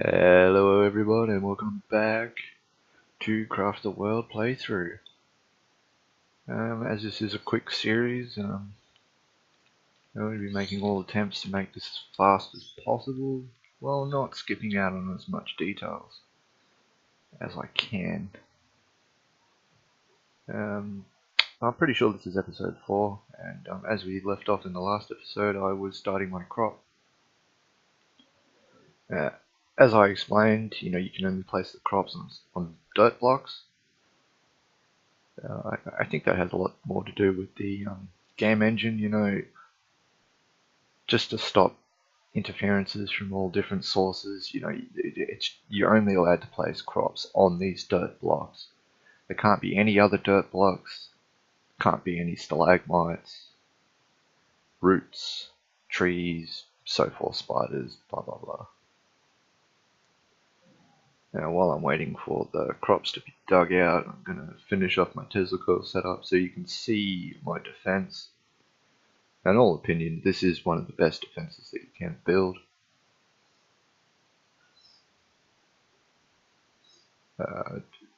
Hello everyone and welcome back to Craft the World playthrough. As this is a quick series, I'm going to be making all attempts to make this as fast as possible, while not skipping out on as much details as I can. I'm pretty sure this is episode 4, and as we left off in the last episode, I was starting my crop. As I explained, you can only place the crops on dirt blocks. I think that has a lot more to do with the game engine, just to stop interferences from all different sources. You're only allowed to place crops on these dirt blocks. There can't be any other dirt blocks, can't be any stalagmites, roots, trees, so forth, spiders, blah blah blah. Now, while I'm waiting for the crops to be dug out, I'm going to finish off my Tesla coil setup so you can see my defense. In all opinion, this is one of the best defenses that you can build.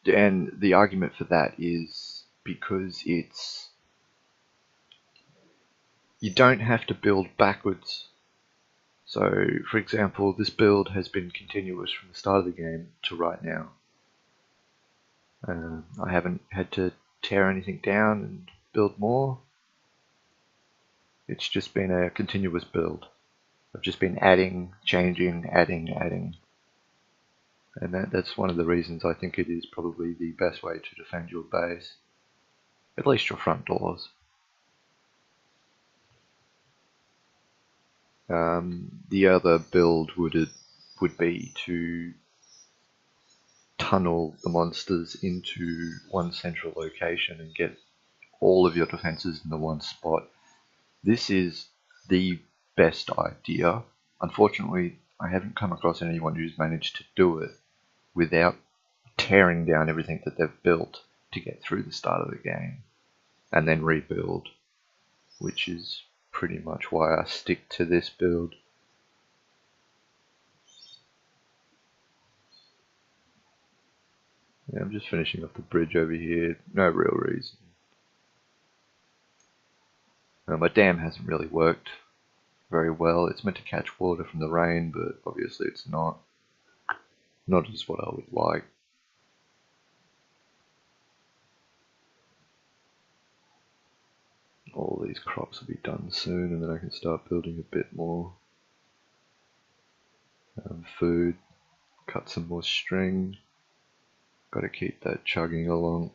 And the argument for that is because you don't have to build backwards. So, for example, this build has been continuous from the start of the game to right now. I haven't had to tear anything down and build more. It's just been a continuous build. I've just been adding, changing, adding. And that's one of the reasons I think it is probably the best way to defend your base. At least your front doors. The other build would be to tunnel the monsters into one central location and get all of your defenses in the one spot. This is the best idea. Unfortunately, I haven't come across anyone who's managed to do it without tearing down everything that they've built to get through the start of the game and then rebuild, which is pretty much why I stick to this build. Yeah, I'm just finishing off the bridge over here, no real reason. My dam hasn't really worked very well. It's meant to catch water from the rain, but obviously it's not as what I would like. All these crops will be done soon, and then I can start building a bit more food, cut some more string. Got to keep that chugging along.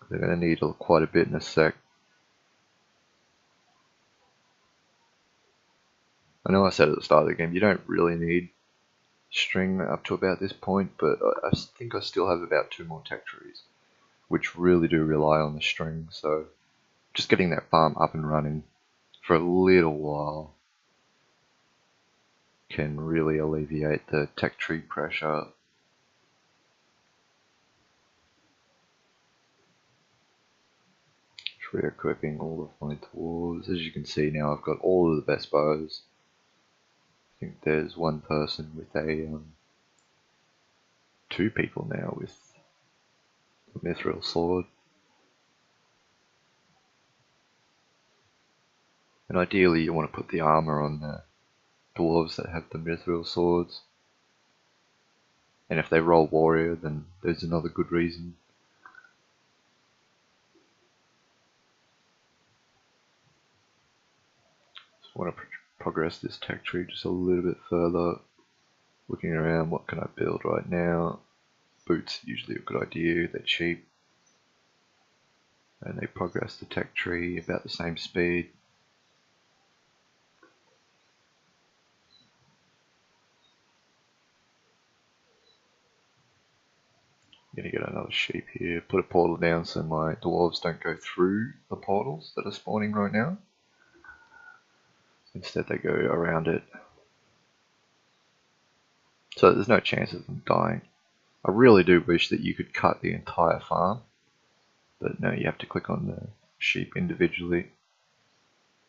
They're going to need quite a bit in a sec. I know I said at the start of the game you don't really need string up to about this point, but I think I still have about 2 more tech trees, which really do rely on the string, so just getting that farm up and running for a little while can really alleviate the tech tree pressure. Re-equipping all of my dwarves. As you can see now, I've got all of the best bows. I think there's one person with a 2 people now with a mithril sword. And ideally you want to put the armor on the dwarves that have the mithril swords. And if they roll warrior, then there's another good reason. Just want to progress this tech tree just a little bit further. Looking around, what can I build right now? Boots are usually a good idea, they're cheap. And they progress the tech tree about the same speed. I'm going to get another sheep here, put a portal down so my dwarves don't go through the portals that are spawning right now. Instead they go around it. So there's no chance of them dying. I really do wish that you could cut the entire farm, but no, you have to click on the sheep individually.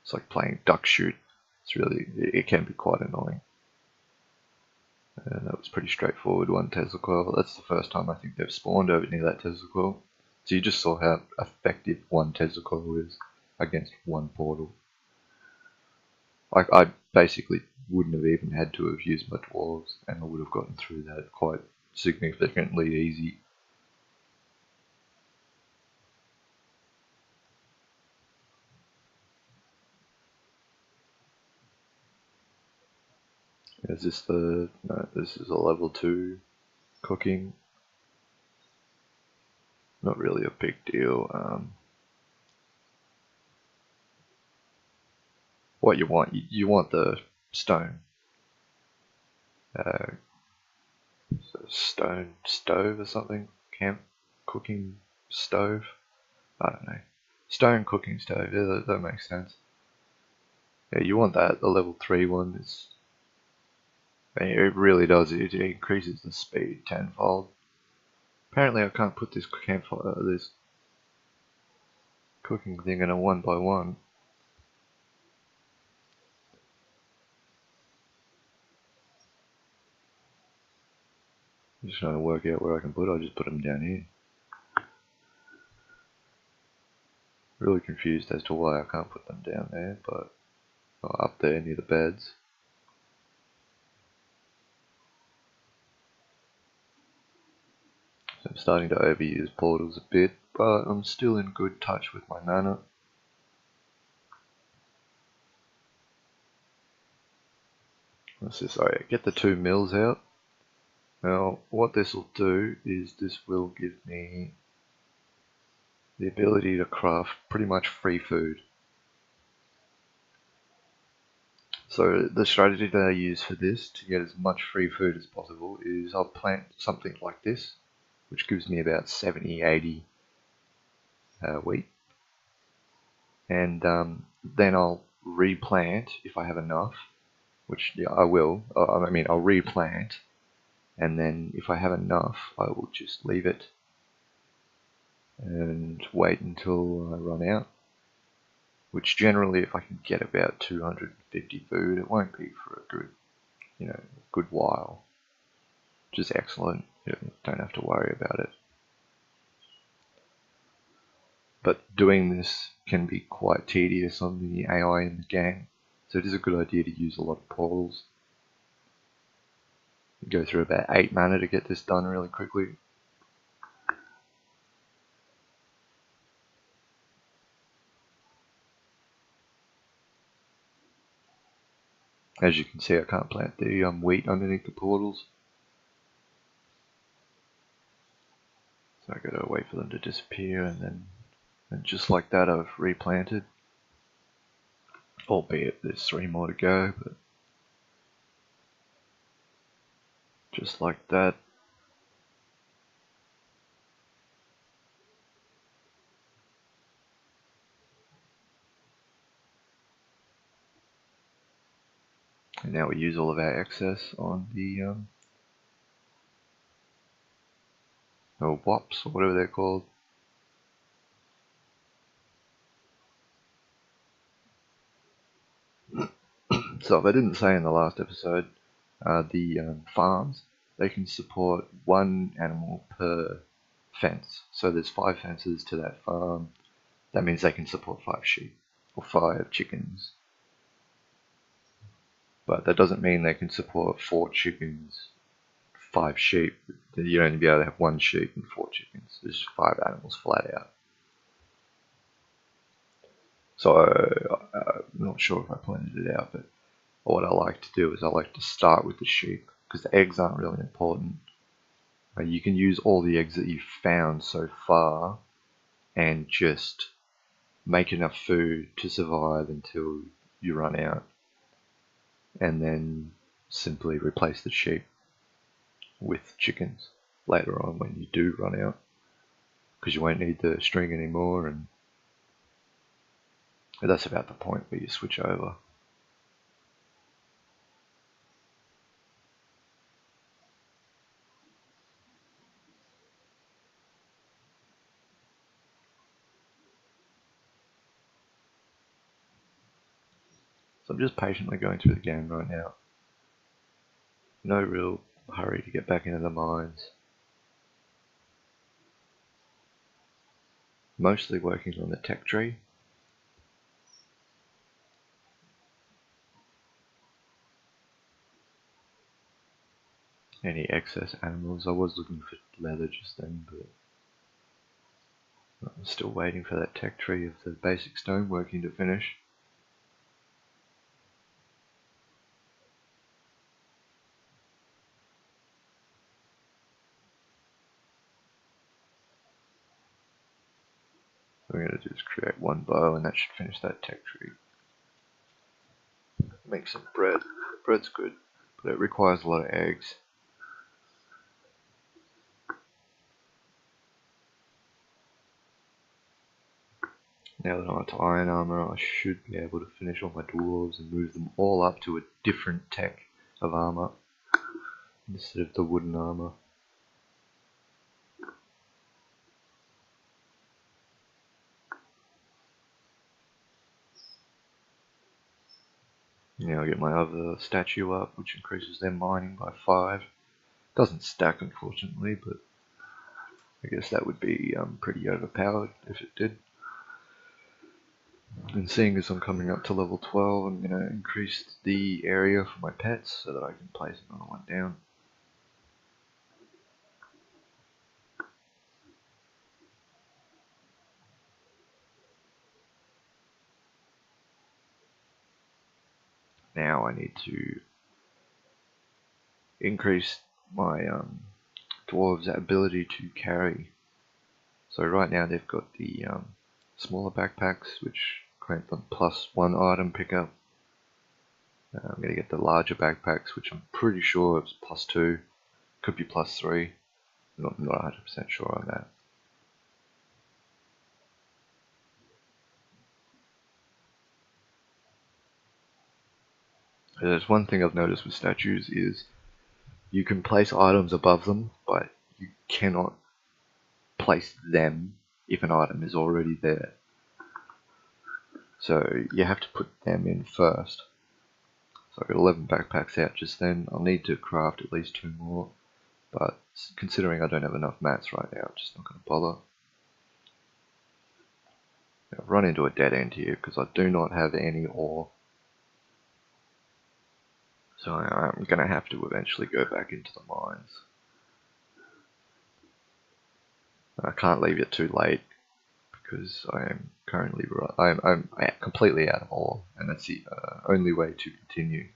It's like playing duck shoot. It can be quite annoying. And that was pretty straightforward, one Tesla coil. That's the first time I think they've spawned over near that Tesla coil. So you just saw how effective one Tesla coil is against one portal. Like, I basically wouldn't have even had to have used my dwarves, and I would have gotten through that quite significantly easy. Is this the... no, this is a level 2 cooking. Not really a big deal. What you want the stone. Stone stove or something? Camp cooking stove? I don't know. Stone cooking stove, yeah, that makes sense. Yeah, you want that. The level 3 one is... it really does. It increases the speed tenfold. Apparently I can't put this campfire, this cooking thing in a 1x1. I'm just trying to work out where I can put it. I'll just put them down here. Really confused as to why I can't put them down there, but up there near the beds. So I'm starting to overuse portals a bit, but I'm still in good touch with my mana. What's this? Alright, get the 2 mills out. Now, what this will do is this will give me the ability to craft pretty much free food. So the strategy that I use for this to get as much free food as possible is I'll plant something like this, which gives me about 70-80 wheat, and then I'll replant if I have enough, which yeah, I will. I'll replant, and then if I have enough, I will just leave it and wait until I run out. Which generally, if I can get about 250 food, it won't be for a good while. Which is excellent. You don't have to worry about it. But doing this can be quite tedious on the AI in the game, so it is a good idea to use a lot of portals. You go through about 8 mana to get this done really quickly. As you can see, I can't plant the wheat underneath the portals. So I gotta wait for them to disappear, and just like that I've replanted. Albeit there's 3 more to go, but just like that. And now we use all of our excess on the wops, or whatever they're called. So if I didn't say in the last episode, the farms, they can support 1 animal per fence. So there's 5 fences to that farm. That means they can support 5 sheep or 5 chickens. But that doesn't mean they can support 4 chickens, 5 sheep. You'd only be able to have 1 sheep and 4 chickens. There's 5 animals flat out. So I'm not sure if I pointed it out, but what I like to do is I like to start with the sheep, because the eggs aren't really important. You can use all the eggs that you've found so far and just make enough food to survive until you run out, and then simply replace the sheep with chickens later on when you do run out, because you won't need the string anymore, and that's about the point where you switch over. So I'm just patiently going through the game right now. No real hurry to get back into the mines. Mostly working on the tech tree. Any excess animals. I was looking for leather just then, but I'm still waiting for that tech tree of the basic stoneworking to finish. What I'm going to do is create one bow, and that should finish that tech tree. Make some bread. Bread's good, but it requires a lot of eggs. Now that I'm at iron armor, I should be able to finish all my dwarves and move them all up to a different tech of armor instead of the wooden armor. Now I get my other statue up, which increases their mining by 5. Doesn't stack, unfortunately, but I guess that would be pretty overpowered if it did. And seeing as I'm coming up to level 12, I'm going to increase the area for my pets so that I can place another one down. Now I need to increase my dwarves' ability to carry. So right now they've got the smaller backpacks, which grant them +1 item pickup. I'm going to get the larger backpacks, which I'm pretty sure is +2, could be +3. Not 100% sure on that. There's one thing I've noticed with statues is you can place items above them, but you cannot place them if an item is already there. So you have to put them in first. So I got 11 backpacks out just then. I'll need to craft at least 2 more, but considering I don't have enough mats right now, I'm just not going to bother. I've run into a dead end here because I do not have any ore. So I'm going to have to eventually go back into the mines. I can't leave it too late because I am currently I'm completely out of ore, and that's the only way to continue.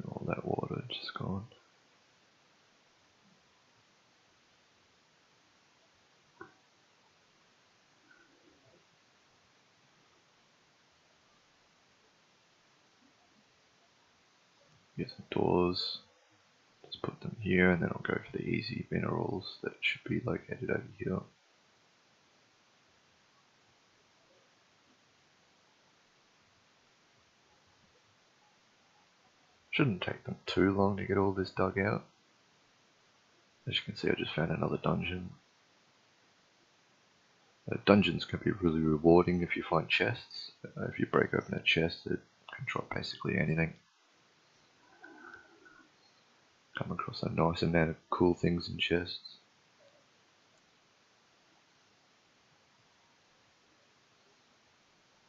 All that water just gone. Get some doors. Just put them here, and then I'll go for the easy minerals that should be located over here. Shouldn't take them too long to get all this dug out. As you can see, I just found another dungeon. Dungeons can be really rewarding if you find chests. If you break open a chest, it can drop basically anything. Come across a nice amount of cool things in chests.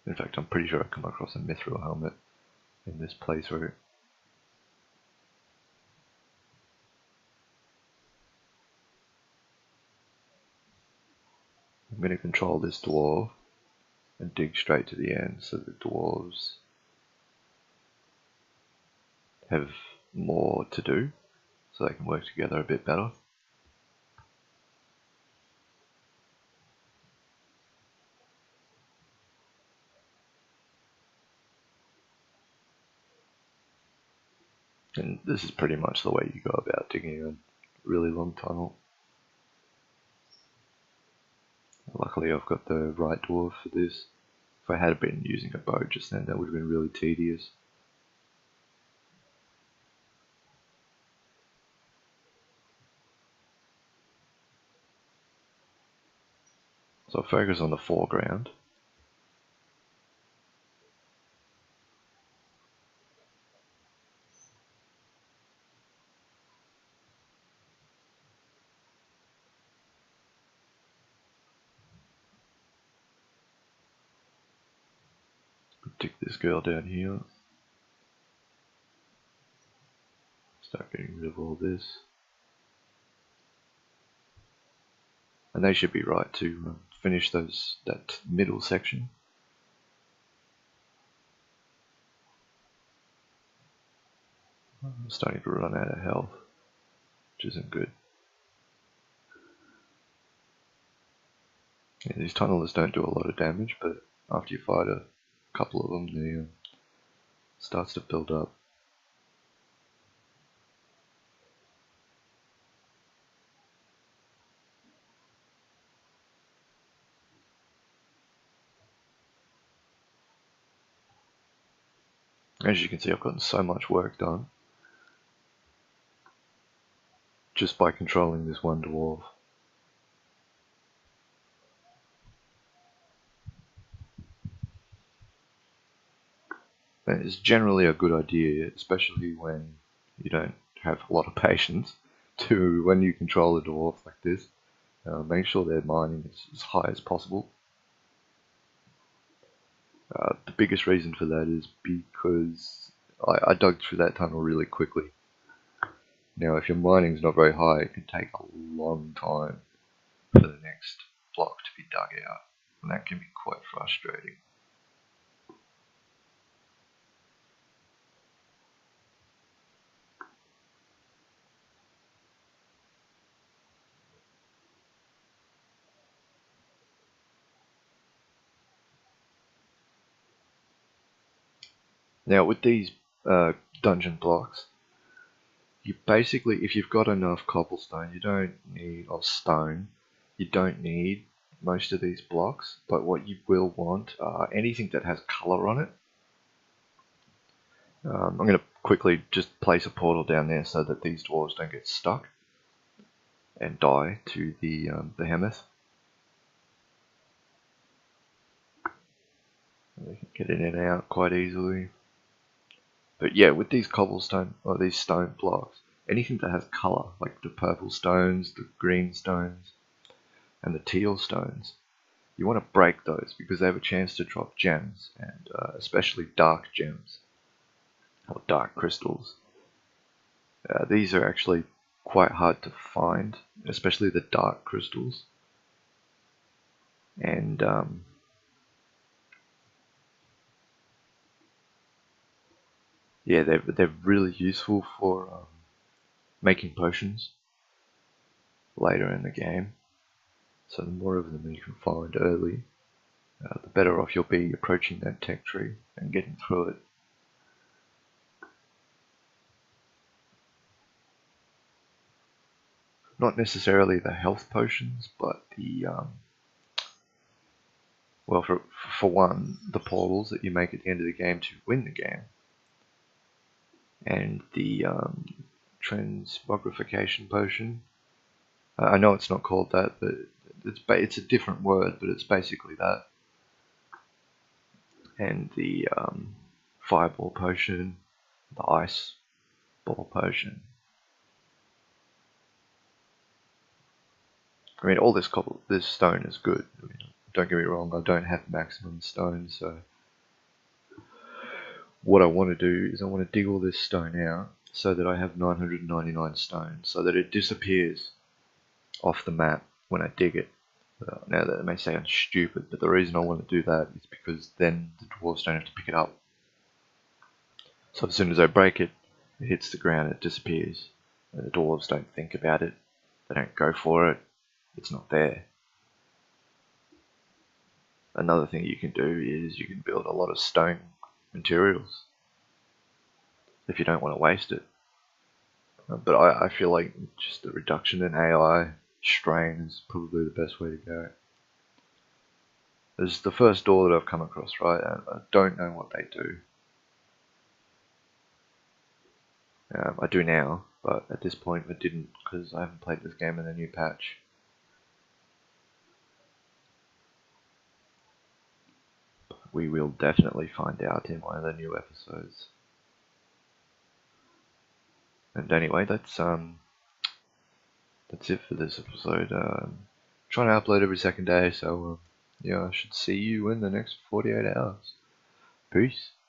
In fact, I'm pretty sure I've come across a mithril helmet in this playthrough. I'm going to control this dwarf and dig straight to the end so the dwarves have more to do, so they can work together a bit better. And this is pretty much the way you go about digging a really long tunnel. Luckily I've got the right dwarf for this. If I had been using a bow just then, that would have been really tedious. So I'll focus on the foreground. stick this girl down here. Start getting rid of all this. And they should be right to finish that middle section. I'm starting to run out of health, which isn't good. Yeah, these tunnelers don't do a lot of damage, but after you fight a couple of them, they starts to build up. As you can see, I've gotten so much work done just by controlling this one dwarf. And it's generally a good idea, especially when you don't have a lot of patience, to, when you control a dwarf like this, make sure their mining is as high as possible. The biggest reason for that is because I dug through that tunnel really quickly. Now, if your mining's not very high, it can take a long time for the next block to be dug out, and that can be quite frustrating. Now, with these dungeon blocks, you basically, if you've got enough cobblestone, you don't need, or stone, you don't need most of these blocks, but what you will want are anything that has color on it. I'm going to quickly just place a portal down there so that these dwarves don't get stuck and die to the behemoth. They can get in and out quite easily. But yeah, with these cobblestone, or these stone blocks, anything that has color, like the purple stones, the green stones, and the teal stones, you want to break those because they have a chance to drop gems, and especially dark gems, or dark crystals. These are actually quite hard to find, especially the dark crystals. And yeah, they're really useful for making potions later in the game. So the more of them you can find early, the better off you'll be approaching that tech tree and getting through it. Not necessarily the health potions, but the well, for one, the portals that you make at the end of the game to win the game, and the transmogrification potion. I know it's not called that, but it's a different word, but it's basically that. And the fireball potion, the ice ball potion. I mean, all this stone is good. I mean, don't get me wrong, I don't have maximum stone, so what I want to do is I want to dig all this stone out so that I have 999 stone, so that it disappears off the map when I dig it. Now that may say I'm stupid, but the reason I want to do that is because then the dwarves don't have to pick it up. So as soon as I break it, it hits the ground, it disappears, and the dwarves don't think about it, they don't go for it, it's not there. Another thing you can do is you can build a lot of stone materials if you don't want to waste it. But I feel like just the reduction in AI strain is probably the best way to go. This is the first door that I've come across, right? And I don't know what they do. I do now, but at this point I didn't because I haven't played this game in the new patch. We will definitely find out in one of the new episodes. And anyway, that's it for this episode. Trying to upload every second day, so yeah, I should see you in the next 48 hours. Peace.